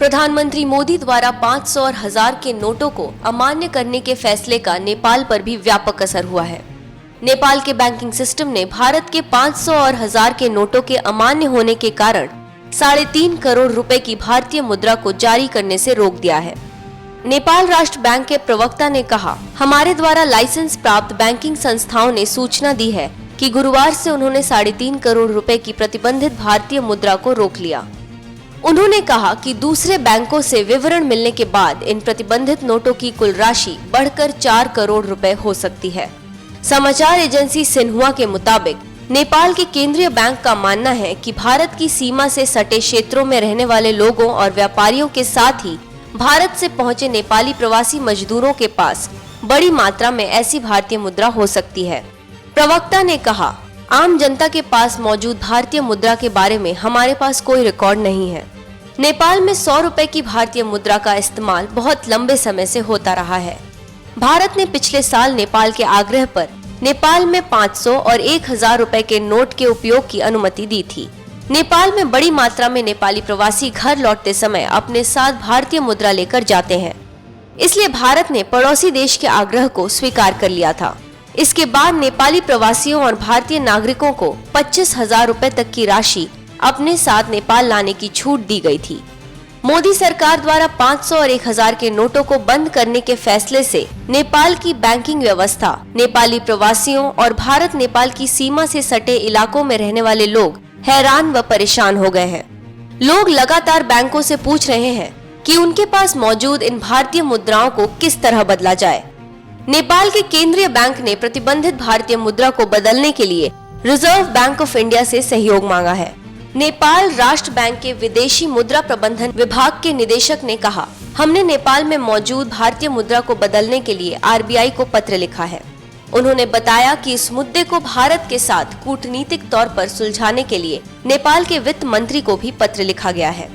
प्रधानमंत्री मोदी द्वारा 500 और 1000 के नोटों को अमान्य करने के फैसले का नेपाल पर भी व्यापक असर हुआ है। नेपाल के बैंकिंग सिस्टम ने भारत के 500 और 1000 के नोटों के अमान्य होने के कारण 3.5 करोड़ रुपए की भारतीय मुद्रा को जारी करने से रोक दिया है। नेपाल राष्ट्र बैंक के प्रवक्ता ने कहा, हमारे द्वारा लाइसेंस प्राप्त बैंकिंग संस्थाओं ने सूचना दी है कि गुरुवार से उन्होंने 3.5 करोड़ रुपए की प्रतिबंधित भारतीय मुद्रा को रोक लिया। उन्होंने कहा कि दूसरे बैंकों से विवरण मिलने के बाद इन प्रतिबंधित नोटों की कुल राशि बढ़कर 4 करोड़ रुपए हो सकती है। समाचार एजेंसी सिन्हुआ के मुताबिक नेपाल के केंद्रीय बैंक का मानना है कि भारत की सीमा से सटे क्षेत्रों में रहने वाले लोगों और व्यापारियों के साथ ही भारत से पहुंचे नेपाली प्रवासी मजदूरों के पास बड़ी मात्रा में ऐसी भारतीय मुद्रा हो सकती है। प्रवक्ता ने कहा, आम जनता के पास मौजूद भारतीय मुद्रा के बारे में हमारे पास कोई रिकॉर्ड नहीं है। नेपाल में 100 रुपए की भारतीय मुद्रा का इस्तेमाल बहुत लंबे समय से होता रहा है। भारत ने पिछले साल नेपाल के आग्रह पर नेपाल में 500 और 1000 रुपए के नोट के उपयोग की अनुमति दी थी। नेपाल में बड़ी मात्रा में नेपाली प्रवासी घर लौटते समय अपने साथ भारतीय मुद्रा लेकर जाते हैं, इसलिए भारत ने पड़ोसी देश के आग्रह को स्वीकार कर लिया था। इसके बाद नेपाली प्रवासियों और भारतीय नागरिकों को 25,000 रुपए तक की राशि अपने साथ नेपाल लाने की छूट दी गई थी। मोदी सरकार द्वारा 500 और 1000 के नोटों को बंद करने के फैसले से नेपाल की बैंकिंग व्यवस्था, नेपाली प्रवासियों और भारत नेपाल की सीमा से सटे इलाकों में रहने वाले लोग हैरान व परेशान हो गए हैं। लोग लगातार बैंकों से पूछ रहे हैं कि उनके पास मौजूद इन भारतीय मुद्राओं को किस तरह बदला जाए। नेपाल के केंद्रीय बैंक ने प्रतिबंधित भारतीय मुद्रा को बदलने के लिए रिजर्व बैंक ऑफ इंडिया से सहयोग मांगा है। नेपाल राष्ट्र बैंक के विदेशी मुद्रा प्रबंधन विभाग के निदेशक ने कहा, हमने नेपाल में मौजूद भारतीय मुद्रा को बदलने के लिए आरबीआई को पत्र लिखा है। उन्होंने बताया कि इस मुद्दे को भारत के साथ कूटनीतिक तौर पर सुलझाने के लिए नेपाल के वित्त मंत्री को भी पत्र लिखा गया है।